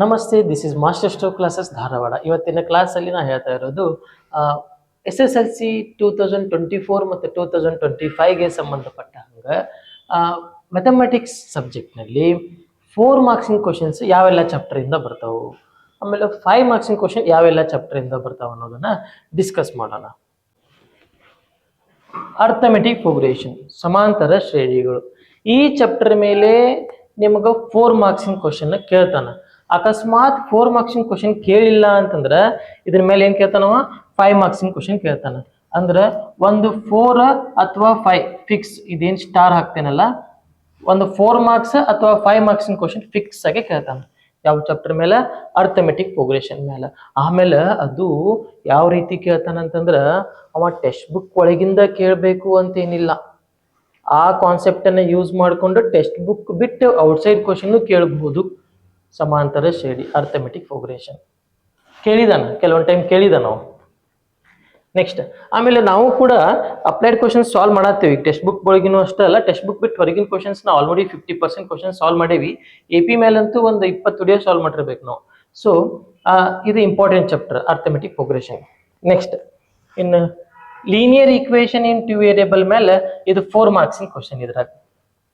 ನಮಸ್ತೆ, this is master stroke classes Dharwad. ಇವತ್ತಿನ ಕ್ಲಾಸಲ್ಲಿ ನಾನು ಹೇಳ್ತಾ ಇರೋದು SSLC 2024 ಮತ್ತು 2025ಗೆ ಸಂಬಂಧಪಟ್ಟ ಹಂಗೆ ಮ್ಯಾಥಮೆಟಿಕ್ಸ್ ಸಬ್ಜೆಕ್ಟ್ನಲ್ಲಿ 4 ಮಾರ್ಕ್ಸಿನ ಕ್ವಶನ್ಸ್ ಯಾವೆಲ್ಲ ಚಾಪ್ಟರಿಂದ ಬರ್ತಾವೆ, ಆಮೇಲೆ 5 ಮಾರ್ಕ್ಸಿನ ಕ್ವಶನ್ ಯಾವೆಲ್ಲ ಚಾಪ್ಟರಿಂದ ಬರ್ತಾವೆ ಅನ್ನೋದನ್ನು ಡಿಸ್ಕಸ್ ಮಾಡೋಣ. ಅರ್ಥಮೆಟಿಕ್ ಪ್ರೋಗ್ರೆಷನ್, ಸಮಾಂತರ ಶ್ರೇಣಿಗಳು. ಈ ಚಾಪ್ಟರ್ ಮೇಲೆ ನಿಮಗೆ 4 ಮಾರ್ಕ್ಸಿನ ಕ್ವಶನ್ ಕೇಳ್ತಾನೆ. ಅಕಸ್ಮಾತ್ 4 ಮಾರ್ಕ್ಸಿನ ಕ್ವಶನ್ ಕೇಳಿಲ್ಲ ಅಂತಂದ್ರೆ ಇದ್ರ ಮೇಲೆ ಏನ್ ಕೇಳ್ತಾನವ, 5 ಮಾರ್ಕ್ಸಿನ ಕ್ವಶನ್ ಕೇಳ್ತಾನ. ಅಂದ್ರೆ ಒಂದು 4 ಅಥವಾ 5 ಫಿಕ್ಸ್, ಇದೇನ್ ಸ್ಟಾರ್ ಹಾಕ್ತೇನಲ್ಲ, ಒಂದು 4 ಮಾರ್ಕ್ಸ್ ಅಥವಾ 5 ಮಾರ್ಕ್ಸಿನ ಕ್ವಶನ್ ಫಿಕ್ಸ್ ಆಗಿ ಕೇಳ್ತಾನ. ಯಾವ ಚಾಪ್ಟರ್ ಮೇಲೆ? ಅರ್ಥಮೆಟಿಕ್ ಪ್ರೋಗ್ರೆಷನ್ ಮೇಲೆ. ಆಮೇಲೆ ಅದು ಯಾವ ರೀತಿ ಕೇಳ್ತಾನಂತಂದ್ರ ಅವ ಟೆಕ್ಸ್ಟ್ ಬುಕ್ ಒಳಗಿಂದ ಕೇಳಬೇಕು ಅಂತ ಏನಿಲ್ಲ. ಆ ಕಾನ್ಸೆಪ್ಟ್ ಅನ್ನ ಯೂಸ್ ಮಾಡಿಕೊಂಡು ಟೆಕ್ಸ್ಟ್ ಬುಕ್ ಬಿಟ್ಟು ಔಟ್ಸೈಡ್ ಕ್ವಶನ್ ಕೇಳಬಹುದು. ಸಮಾಂತರ ಶ್ರೇಣಿ, ಅರ್ಥಮೆಟಿಕ್ ಪ್ರೋಗ್ರೆಷನ್ ಕೇಳಿದಾನ, ಕೆಲವೊಂದು ಟೈಮ್ ಕೇಳಿದ ನಾವು. ನೆಕ್ಸ್ಟ್ ಆಮೇಲೆ ನಾವು ಕೂಡ ಅಪ್ಲೈಡ್ ಕ್ವಶನ್ ಸಾಲ್ವ್ ಮಾಡತ್ತೀವಿ. ಟೆಕ್ಸ್ಟ್ ಬುಕ್ ಒಳಗಿನೂ ಅಷ್ಟೇ ಅಲ್ಲ, ಟೆಕ್ಸ್ಟ್ ಬುಕ್ ಬಿಟ್ಟು ಹೊರಗಿನ ಕ್ವಶನ್ಸ್ ನಾವು ಆಲ್ರೆಡಿ 50% ಕ್ವಶನ್ ಸಾಲ್ವ್ ಮಾಡೇವಿ. AP ಮೇಲಂತೂ ಒಂದು 20 ವಿಡಿಯೋ ಸಾಲ್ವ್ ಮಾಡಿರ್ಬೇಕು ನಾವು. ಸೊ ಇದು important chapter, arithmetic progression. Next ಇನ್ನು ಲೀನಿಯರ್ ಈಕ್ವೇಶನ್ ಇನ್ 2 ವೇರಿಯೇಬಲ್ ಮೇಲೆ ಇದು 4 ಮಾರ್ಕ್ಸಿನ ಕ್ವಶನ್. ಇದ್ರಾಗ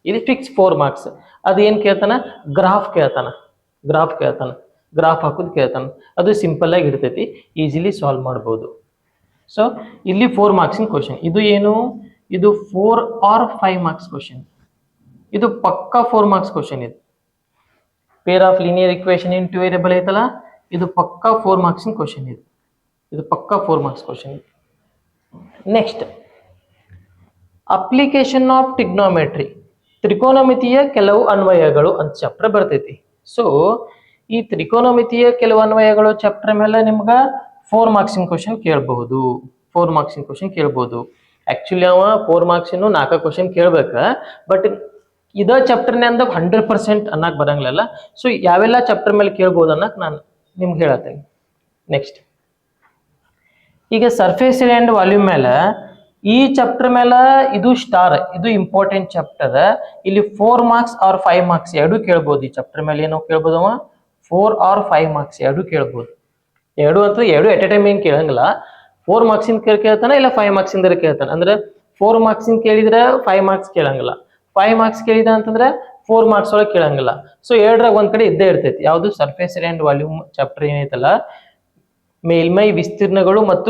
ಇದು ಫಿಕ್ಸ್ 4 ಮಾರ್ಕ್ಸ್. ಅದು ಏನ್ ಕೇಳ್ತಾನ? ಗ್ರಾಫ್ ಕೇಳ್ತಾನ. ಗ್ರಾಫ್ ಹಾಕೋದು ಕೇಳ್ತಾನ. ಅದು ಸಿಂಪಲ್ ಆಗಿ ಇರ್ತೈತಿ, ಈಸಿಲಿ ಸಾಲ್ವ್ ಮಾಡ್ಬೋದು. ಸೊ ಇಲ್ಲಿ 4 ಮಾರ್ಕ್ಸಿನ ಕ್ವಶನ್. ಇದು ಏನು? ಇದು 4 or 5 ಮಾರ್ಕ್ಸ್ ಕ್ವಶನ್. ಇದು ಪಕ್ಕಾ 4 ಮಾರ್ಕ್ಸ್ ಕ್ವಶನ್. ಇದು pair of linear equation in 2 variable ಐತಲ್ಲ, ಇದು ಪಕ್ಕಾ 4 ಮಾರ್ಕ್ಸಿನ ಕ್ವಶನ್. ಇದು ಪಕ್ಕಾ 4 marks question. Next application of trigonometry, ತ್ರಿಕೋನಮಿತಿಯ ಕೆಲವು ಅನ್ವಯಗಳು ಅಂತ ಚಾಪ್ಟರ್ ಬರ್ತೈತಿ. ಸೊ ಈ ತ್ರಿಕೋನಮಿತಿಯ ಕೆಲವು ಅನ್ವಯಗಳು ಚಾಪ್ಟರ್ ಮೇಲೆ ನಿಮ್ಗೆ 4 ಮಾರ್ಕ್ಸಿನ ಕ್ವಶನ್ ಕೇಳಬಹುದು. 4 ಮಾರ್ಕ್ಸಿನ ಕ್ವಶನ್ ಕೇಳ್ಬೋದು. ಆಕ್ಚುಲಿ ಅವ 4 ಮಾರ್ಕ್ಸಿನ 4 ಕ್ವಶನ್ ಕೇಳ್ಬೇಕ, ಬಟ್ ಇದ ಚಾಪ್ಟರ್ನಿಂದ 100% ಅನ್ನಕ್ ಬರಂಗಿಲ್ಲ. ಸೊ ಯಾವೆಲ್ಲ ಚಾಪ್ಟರ್ ಮೇಲೆ ಕೇಳ್ಬೋದು ಅನ್ನಕ್ ನಾನು ನಿಮ್ಗೆ ಹೇಳತ್ತೇನೆ. ನೆಕ್ಸ್ಟ್ ಈಗ ಸರ್ಫೇಸ್ ಏರಿಯಾ ಅಂಡ್ ವಾಲ್ಯೂಮ್ ಮೇಲೆ, ಈ ಚಾಪ್ಟರ್ ಮೇಲೆ ಇದು ಸ್ಟಾರ್, ಇದು ಇಂಪಾರ್ಟೆಂಟ್ ಚಾಪ್ಟರ್. ಇಲ್ಲಿ 4 ಮಾರ್ಕ್ಸ್ ಆರ್ 5 ಮಾರ್ಕ್ಸ್ ಎರಡು ಕೇಳ್ಬೋದು. ಈ ಚಾಪ್ಟರ್ ಮೇಲೆ ಏನೋ ಕೇಳ್ಬೋದು ಅವ, 4 or 5 ಮಾರ್ಕ್ಸ್ ಎರಡು ಕೇಳ್ಬೋದು. ಎರಡು ಎಟ್ ಎ ಟೈಮ್ ಏನ್ ಕೇಳಂಗಿಲ್ಲ. 4 ಮಾರ್ಕ್ಸಿನ ಕೇಳ್ತಾನ, ಇಲ್ಲ 5 ಮಾರ್ಕ್ಸಿಂದ ಕೇಳ್ತಾನ. ಅಂದ್ರೆ 4 ಮಾರ್ಕ್ಸಿನ ಕೇಳಿದ್ರೆ 5 ಮಾರ್ಕ್ಸ್ ಕೇಳಂಗಿಲ್ಲ, 5 ಮಾರ್ಕ್ಸ್ ಕೇಳಿದ ಅಂತಂದ್ರೆ 4 ಮಾರ್ಕ್ಸ್ ಒಳಗೆ ಕೇಳಂಗಿಲ್ಲ. ಸೊ ಎರಡರಾಗ ಒಂದ್ ಕಡೆ ಇದ್ದೇ ಇರ್ತೈತಿ. ಯಾವುದು? Surface area and volume chapter ಏನೈತಲ್ಲ, ಮೇಲ್ಮೈ ವಿಸ್ತೀರ್ಣಗಳು ಮತ್ತು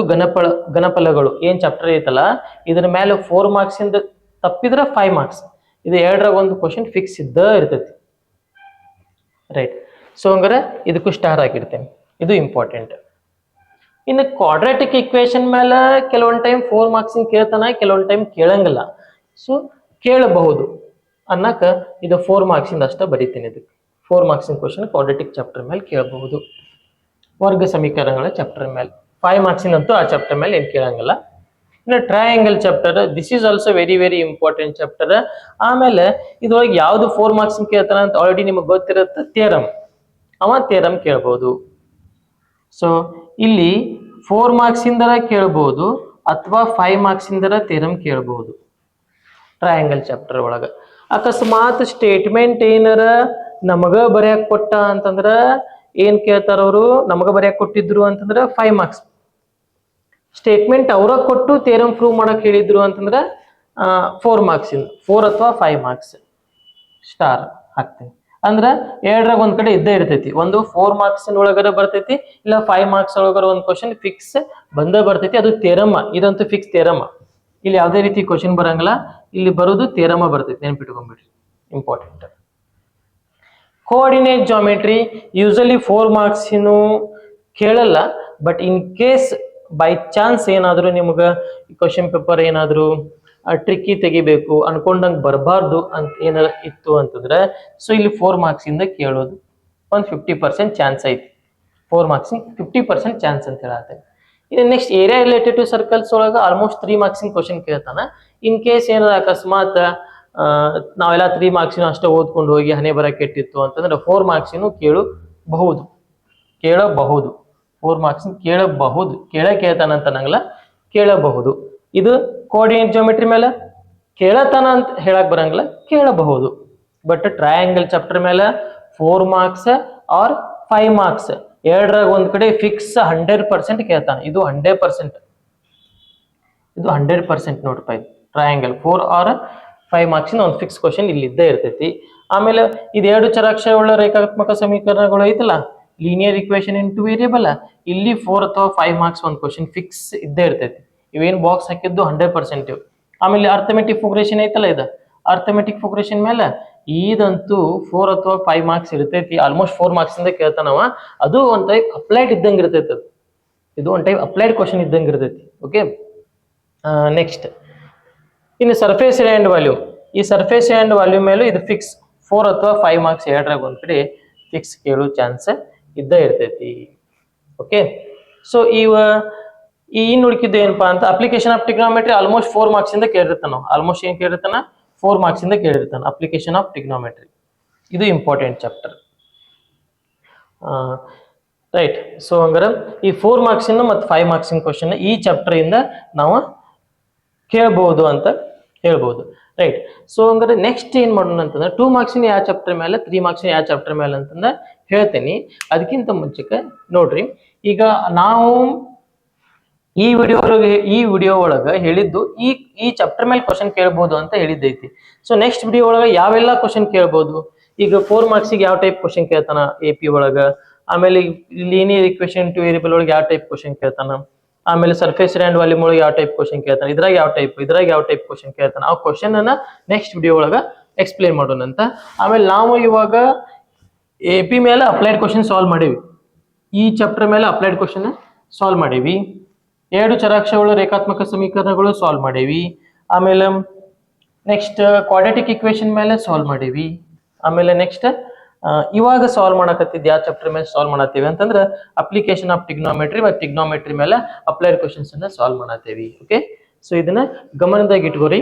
ಘನಫಲಗಳು ಏನ್ ಚಾಪ್ಟರ್ ಐತಲ್ಲ, ಇದ್ರ ಮೇಲೆ 4 ಮಾರ್ಕ್ಸಿಂದ ತಪ್ಪಿದ್ರೆ 5 ಮಾರ್ಕ್ಸ್. ಇದು ಎರಡರಾಗ ಒಂದು ಕ್ವಶನ್ ಫಿಕ್ಸ್ ಇದ್ದ ಇರ್ತೈತಿ. ರೈಟ್. ಸೊ ಹಂಗಾರೆ ಇದಕ್ಕೂ ಸ್ಟಾರ್ ಆಗಿರ್ತೇನೆ. ಇದು ಇಂಪಾರ್ಟೆಂಟ್. ಇನ್ನು ಕ್ವಾಡ್ರಾಟಿಕ್ ಇಕ್ವೇಶನ್ ಮೇಲೆ ಕೆಲವೊಂದು ಟೈಮ್ 4 ಮಾರ್ಕ್ಸಿನ ಕೇಳ್ತಾನ, ಕೆಲವೊಂದು ಟೈಮ್ ಕೇಳಂಗಿಲ್ಲ. ಸೊ ಕೇಳಬಹುದು ಅನ್ನಕ ಇದು 4 ಮಾರ್ಕ್ಸಿಂದ ಅಷ್ಟ ಬರೀತೀನಿ. ಇದಕ್ಕೆ 4 ಮಾರ್ಕ್ಸಿನ ಕ್ವಶನ್ ಕ್ವಾಡ್ರಾಟಿಕ್ ಚಾಪ್ಟರ್ ಮೇಲೆ ಕೇಳಬಹುದು. ವರ್ಗ ಸಮೀಕರಣಗಳ ಚಾಪ್ಟರ್ ಮೇಲೆ 5 ಮಾರ್ಕ್ಸಿನ ಅಂತೂ ಆ ಚಾಪ್ಟರ್ ಮೇಲೆ ಏನ್ ಕೇಳಂಗಿಲ್ಲ. ಇನ್ನು triangle chapter, this is also very very important chapter. ಆಮೇಲೆ ಇದ್ರೊಳಗೆ ಯಾವ್ದು 4 ಮಾರ್ಕ್ಸಿನ ಕೇಳ್ತಾನ ಅಂತ ಆಲ್ರೆಡಿ ನಿಮಗೆ ಗೊತ್ತಿರುತ್ತೆ, ಥಿಯರಮ್. ಅವ ಥಿಯರಮ್ ಕೇಳ್ಬೋದು. ಸೊ ಇಲ್ಲಿ 4 ಮಾರ್ಕ್ಸಿಂದರ ಕೇಳ್ಬೋದು ಅಥವಾ 5 ಮಾರ್ಕ್ಸಿಂದರ ಥಿಯರಮ್ ಕೇಳ್ಬೋದು ಟ್ರಯಾಂಗಲ್ ಚಾಪ್ಟರ್ ಒಳಗ. ಅಕಸ್ಮಾತ್ ಸ್ಟೇಟ್ಮೆಂಟ್ ಏನಾರ ನಮಗ ಬರೆಯಕ್ ಕೊಟ್ಟ ಅಂತಂದ್ರ ಏನ್ ಕೇಳ್ತಾರ ಅವರು, ನಮಗ ಬರೆಯಕ್ ಕೊಟ್ಟಿದ್ರು ಅಂತಂದ್ರ 5 ಮಾರ್ಕ್ಸ್. ಸ್ಟೇಟ್ಮೆಂಟ್ ಅವ್ರ ಕೊಟ್ಟು ಥಿಯರಮ್ ಪ್ರೂವ್ ಮಾಡಕ್ ಹೇಳಿದ್ರು ಅಂತಂದ್ರ 4 ಮಾರ್ಕ್ಸಿಂದ, 4 ಅಥವಾ 5 ಮಾರ್ಕ್ಸ್ ಸ್ಟಾರ್ ಹಾಕ್ತೀನಿ. ಅಂದ್ರ ಎರಡರಾಗ ಒಂದ್ ಕಡೆ ಇದ್ದೇ ಇರ್ತೈತಿ. ಒಂದು 4 ಮಾರ್ಕ್ಸಿನ ಒಳಗರ ಬರ್ತೈತಿ, ಇಲ್ಲ 5 ಮಾರ್ಕ್ಸ್ ಒಳಗರ ಒಂದು ಕ್ವಶನ್ ಫಿಕ್ಸ್ ಬಂದ ಬರ್ತೈತಿ. ಅದು ಥಿಯರಮ್. ಇದಂತೂ ಫಿಕ್ಸ್ ಥಿಯರಮ್. ಇಲ್ಲಿ ಯಾವುದೇ ರೀತಿ ಕ್ವಶನ್ ಬರಂಗಿಲ್ಲ, ಇಲ್ಲಿ ಬರೋದು ಥಿಯರಮ್ ಬರ್ತೈತಿ. ನೆನ್ಪಿಟ್ಕೊಂಡ್ಬಿಡ್ರಿ, ಇಂಪಾರ್ಟೆಂಟ್. ಕೋಆರ್ಡಿನೇಟ್ ಜಾಮೆಟ್ರಿ ಯೂಸಲಿ 4 ಮಾರ್ಕ್ಸಿನು ಕೇಳಲ್ಲ, but in case by chance ಏನಾದ್ರು ನಿಮ್ಗೆ ಕ್ವಶನ್ ಪೇಪರ್ ಏನಾದ್ರು ಟ್ರಿಕ್ಕಿ ತೆಗಿಬೇಕು ಅನ್ಕೊಂಡಂಗೆ ಬರಬಾರ್ದು ಅಂತ ಏನಾರ ಇತ್ತು ಅಂತಂದ್ರೆ, ಸೊ ಇಲ್ಲಿ 4 ಮಾರ್ಕ್ಸಿಂದ ಕೇಳೋದು ಒಂದು 50% ಚಾನ್ಸ್ ಐತಿ. 4 ಮಾರ್ಕ್ಸಿಂಗ್ 50% ಚಾನ್ಸ್ ಅಂತ ಹೇಳತ್ತೆ. ಇನ್ನು next area related to circles ಒಳಗೆ ಆಲ್ಮೋಸ್ಟ್ 3 ಮಾರ್ಕ್ಸಿನ ಕ್ವಶನ್ ಕೇಳ್ತಾನ. ಇನ್ ಕೇಸ್ ಏನಾರ ಅಕಸ್ಮಾತ್ ನಾವೆಲ್ಲ 3 ಮಾರ್ಕ್ಸಿನ ಅಷ್ಟೇ ಓದ್ಕೊಂಡು ಹೋಗಿ ಹಣೆ ಬರ ಕೆಟ್ಟಿತ್ತು ಅಂತಂದ್ರೆ 4 ಮಾರ್ಕ್ಸಿನು ಕೇಳಬಹುದು. 4 ಮಾರ್ಕ್ಸಿನ ಕೇಳಬಹುದು. ಕೇಳ್ತಾನ ಅಂತ ನಂಗಲ್ಲ, ಕೇಳಬಹುದು. ಇದು ಕೋಆರ್ಡಿನೇಟ್ ಜಾಮೆಟ್ರಿ ಮೇಲೆ ಕೇಳತಾನ ಅಂತ ಹೇಳಕ್ ಬರಂಗಿಲ್ಲ, ಕೇಳಬಹುದು. ಬಟ್ ಟ್ರಯಾಂಗಲ್ ಚಾಪ್ಟರ್ ಮೇಲೆ 4 ಮಾರ್ಕ್ಸ್ ಆರ್ 5 ಮಾರ್ಕ್ಸ್ ಎರಡರಾಗ ಒಂದ್ ಕಡೆ ಫಿಕ್ಸ್ 100% ಕೇಳ್ತಾನೆ. ಇದು 100%, ಇದು 100% ನೋಡ್ರಿ. ಟ್ರಯಾಂಗಲ್ 4 ಆರ್ 5 ಮಾರ್ಕ್ಸಿನ ಒಂದು ಫಿಕ್ಸ್ ಕ್ವಶನ್ ಇಲ್ಲಿ ಇದ್ದೇ ಇರ್ತೈತಿ. ಆಮೇಲೆ ಇದು ಎರಡು ಚರಾಕ್ಷರವುಳ್ಳ ರೇಖಾತ್ಮಕ ಸಮೀಕರಣಗಳು ಐತಲ್ಲ, linear equation in to variable, ಇಲ್ಲಿ 4 ಅಥವಾ 5 ಮಾರ್ಕ್ಸ್ ಒಂದು ಕ್ವಶನ್ ಫಿಕ್ಸ್ ಇದ್ದೇ ಇರ್ತೈತಿ. ಇವೇನ್ ಬಾಕ್ಸ್ ಹಾಕಿದ್ದು 100%. ಆಮೇಲೆ ಅರ್ಥಮೆಟಿಕ್ ಫೋಗ್ರೇಷನ್ ಐತಲ್ಲ, ಇದು ಅರ್ಥಮೆಟಿಕ್ ಫೋಗ್ರೇಷನ್ ಮೇಲೆ ಇದಂತೂ 4 ಅಥವಾ 5 ಮಾರ್ಕ್ಸ್ ಇರ್ತೈತಿ. ಆಲ್ಮೋಸ್ಟ್ 4 ಮಾರ್ಕ್ಸ್ ಇಂದ ಕೇಳ್ತಾನವ. ಅದು ಒಂದ್ ಟೈಪ್ ಅಪ್ಲೈಡ್ ಇದ್ದಂಗೆ ಇರ್ತೈತಿ. ಅದು ಇದು ಒಂದ್ ಟೈಪ್ ಅಪ್ಲೈಡ್ ಕ್ವಶನ್ ಇದ್ದಂಗೆ ಇರ್ತೈತಿ. ಓಕೆ, ನೆಕ್ಸ್ಟ್ ಇನ್ನು ಸರ್ಫೇಸ್ ಆ್ಯಂಡ್ ವಾಲ್ಯೂಮ್. ಈ ಸರ್ಫೇಸ್ ಆ್ಯಂಡ್ ವಾಲ್ಯೂಮ್ ಮೇಲೂ ಇದು ಫಿಕ್ಸ್ 4 ಅಥವಾ 5 ಮಾರ್ಕ್ಸ್ ಎರಡರಾಗ ಒಂದ್ ಕಡೆ ಫಿಕ್ಸ್ ಕೇಳೋ ಚಾನ್ಸ್ ಇದ್ದ ಇರ್ತೈತಿ. ಓಕೆ, ಸೊ ಇನ್ನು ಉಳಿಕಿದ್ದು ಏನಪ್ಪಾ ಅಂತ application of trigonometry almost 4 marks ಇಂದ ಕೇಳಿರ್ತಾನ. ಆಲ್ಮೋಸ್ಟ್ ಏನ್ ಕೇಳಿರ್ತಾನ, 4 ಮಾರ್ಕ್ಸ್ ಇಂದ ಕೇಳಿರ್ತಾನ ಅಪ್ಲಿಕೇಶನ್ ಆಫ್ ಟ್ರಿಗ್ನೋಮೆಟ್ರಿ. ಇದು ಇಂಪಾರ್ಟೆಂಟ್ ಚಾಪ್ಟರ್. ರೈಟ್. ಸೊ ಹಂಗಾರೆ ಈ 4 ಮಾರ್ಕ್ಸಿನ ಮತ್ತು 5 ಮಾರ್ಕ್ಸಿನ ಕ್ವಶನ್ ಈ ಚಾಪ್ಟರ್ ಇಂದ ನಾವು ಕೇಳಬಹುದು ಅಂತ ಹೇಳ್ಬೋದು. ರೈಟ್. ಸೊ ಹಂಗಾರೆ ನೆಕ್ಸ್ಟ್ ಏನ್ ಮಾಡೋಣ ಅಂತಂದ್ರೆ 2 ಮಾರ್ಕ್ಸಿನ ಯಾವ ಚಾಪ್ಟರ್ ಮೇಲೆ, 3 ಮಾರ್ಕ್ಸಿನ ಯಾವ ಚಾಪ್ಟರ್ ಮೇಲೆ ಅಂತಂದ್ರೆ ಹೇಳ್ತೇನೆ. ಅದಕ್ಕಿಂತ ಮುಂಚೆಗೆ ನೋಡ್ರಿ, ಈಗ ನಾವು ಈ ವಿಡಿಯೋ ಒಳಗ ಹೇಳಿದ್ದು ಈ ಚಾಪ್ಟರ್ ಮೇಲೆ ಕ್ವಶನ್ ಕೇಳ್ಬೋದು ಅಂತ ಹೇಳಿದ್ದೈತಿ. ಸೊ ನೆಕ್ಸ್ಟ್ ವಿಡಿಯೋ ಒಳಗ ಯಾವೆಲ್ಲ ಕ್ವಶನ್ ಕೇಳ್ಬೋದು, ಈಗ 4 ಮಾರ್ಕ್ಸಿಗೆ ಯಾವ ಟೈಪ್ ಕ್ವಶನ್ ಕೇಳ್ತಾನ AP ಒಳಗ, ಆಮೇಲೆ ಲೀನಿಯರ್ ಇಕ್ವೇಶನ್ ಟು ವೇರಿಯಬಲ್ ಒಳಗೆ ಯಾವ ಟೈಪ್ ಕ್ವಶನ್ ಕೇಳ್ತಾನ, ಆಮೇಲೆ ಸರ್ಫೇಸ್ ಆ್ಯಂಡ್ ವಾಲ್ಯೂಮ್ ಒಳಗೆ ಯಾವ ಟೈಪ್ ಕ್ವಶನ್ ಕೇಳ್ತಾನ, ಇದ್ರಾಗ ಯಾವ ಟೈಪ್ ಕ್ವಶನ್ ಕೇಳ್ತಾನ, ಆ ಕ್ವಶನ್ ಅನ್ನ ನೆಕ್ಸ್ಟ್ ವಿಡಿಯೋ ಒಳಗ ಎಕ್ಸ್ಪ್ಲೇನ್ ಮಾಡೋಣ ಅಂತ. ಆಮೇಲೆ ನಾವು ಇವಾಗ AP ಮೇಲೆ ಅಪ್ಲೈಡ್ ಕ್ವಶನ್ ಸಾಲ್ವ್ ಮಾಡೀವಿ. ಈ ಚಾಪ್ಟರ್ ಮೇಲೆ ಅಪ್ಲೈಡ್ ಕ್ವಶನ್ ಸಾಲ್ವ್ ಮಾಡೀವಿ. 2 ಚರಾಕ್ಷರಗಳ ರೇಖಾತ್ಮಕ ಸಮೀಕರಣಗಳು ಸಾಲ್ವ್ ಮಾಡೀವಿ. ಆಮೇಲೆ ನೆಕ್ಸ್ಟ್ ಕ್ವಾಡ್ರಾಟಿಕ್ ಇಕ್ವೇಶನ್ ಮೇಲೆ ಸಾಲ್ವ್ ಮಾಡೀವಿ. ಆಮೇಲೆ ನೆಕ್ಸ್ಟ್ ಇವಾಗ ಸಾಲ್ವ್ ಮಾಡಕತ್ತಿದ್ದು ಯಾವ ಚಾಪ್ಟರ್ ಮೇಲೆ ಸಾಲ್ವ್ ಮಾಡತ್ತೀವಿ ಅಂತಂದ್ರೆ ಅಪ್ಲಿಕೇಶನ್ ಆಫ್ ಟ್ರಿಗ್ನೋಮೆಟ್ರಿ ಮತ್ತು ಟ್ರಿಗ್ನೋಮೆಟ್ರಿ ಮೇಲೆ ಅಪ್ಲೈಡ್ ಕ್ವಶನ್ಸ್ ಅನ್ನ ಸಾಲ್ವ್ ಮಾಡತ್ತೀವಿ. ಓಕೆ, ಸೊ ಇದನ್ನ ಗಮನದಾಗ ಇಟ್ಕೋರಿ.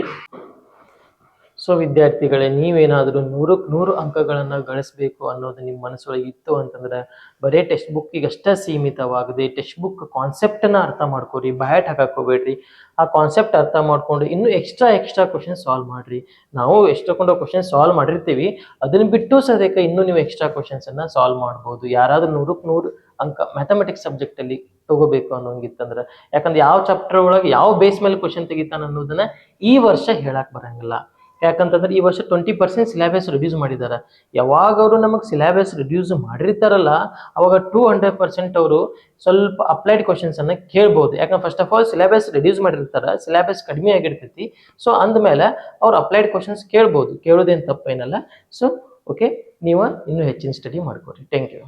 ಸೊ ವಿದ್ಯಾರ್ಥಿಗಳೇ, ನೀವೇನಾದ್ರೂ 100ಕ್ಕೆ 100 ಅಂಕಗಳನ್ನ ಗಳಿಸಬೇಕು ಅನ್ನೋದು ನಿಮ್ಮ ಮನಸ್ಸೊಳಗೆ ಇತ್ತು ಅಂತಂದ್ರೆ ಬರೀ ಟೆಕ್ಸ್ಟ್ ಬುಕ್ಕಿಗೆ ಅಷ್ಟೇ ಸೀಮಿತವಾಗದೆ ಟೆಕ್ಸ್ಟ್ ಬುಕ್ ಕಾನ್ಸೆಪ್ಟ್ ಅನ್ನ ಅರ್ಥ ಮಾಡ್ಕೋರಿ, ಬಯಾಟ್ ಹಾಕಕ್ ಹೋಗ್ಬೇಡ್ರಿ. ಆ ಕಾನ್ಸೆಪ್ಟ್ ಅರ್ಥ ಮಾಡ್ಕೊಂಡು ಇನ್ನೂ ಎಕ್ಸ್ಟ್ರಾ ಕ್ವಶನ್ ಸಾಲ್ವ್ ಮಾಡ್ರಿ. ನಾವು ಎಷ್ಟೊಂದು ಕ್ವಶನ್ ಸಾಲ್ವ್ ಮಾಡಿರ್ತೀವಿ, ಅದನ್ನ ಬಿಟ್ಟು ಸದ್ಯಕ್ಕೆ ಇನ್ನೂ ನೀವು ಎಕ್ಸ್ಟ್ರಾ ಕ್ವಶನ್ಸ್ ಅನ್ನ ಸಾಲ್ವ್ ಮಾಡ್ಬೋದು. ಯಾರಾದ್ರೂ 100ಕ್ಕೆ 100 ಅಂಕ ಮ್ಯಾಥಮೆಟಿಕ್ಸ್ ಸಬ್ಜೆಕ್ಟ್ ಅಲ್ಲಿ ತಗೋಬೇಕು ಅನ್ನೋಂಗಿತ್ತಂದ್ರೆ, ಯಾಕಂದ್ರೆ ಯಾವ ಚಾಪ್ಟರ್ ಒಳಗೆ ಯಾವ ಬೇಸ್ ಮೇಲೆ ಕ್ವಶನ್ ತೆಗಿತಾನ ಅನ್ನೋದನ್ನ ಈ ವರ್ಷ ಹೇಳಕ್ ಬರಂಗಿಲ್ಲ. ಯಾಕಂತಂದ್ರೆ ಈ ವರ್ಷ 20% ಸಿಲೆಬಸ್ ರಿಡ್ಯೂಸ್ ಮಾಡಿದ್ದಾರೆ. ಯಾವಾಗ ಅವರು ನಮಗೆ ಸಿಲೆಬಸ್ ರಿಡ್ಯೂಸ್ ಮಾಡಿರ್ತಾರಲ್ಲ, ಅವಾಗ 200% ಅವರು ಸ್ವಲ್ಪ ಅಪ್ಲೈಡ್ ಕ್ವಶನ್ಸ್ ಅನ್ನ ಕೇಳ್ಬೋದು. ಯಾಕಂದ್ರೆ first of all syllabus reduce ಮಾಡಿರ್ತಾರೆ, ಸಿಲೆಬಸ್ ಕಡಿಮೆ ಆಗಿರ್ತೈತಿ. ಸೊ ಅಂದಮೇಲೆ ಅವ್ರು ಅಪ್ಲೈಡ್ ಕ್ವಶನ್ಸ್ ಕೇಳ್ಬೋದು, ಕೇಳೋದೇನು ತಪ್ಪೇನಲ್ಲ. ಸೊ ಓಕೆ, ನೀವು ಇನ್ನೂ ಹೆಚ್ಚಿನ ಸ್ಟಡಿ ಮಾಡ್ಕೊರಿ. Thank you.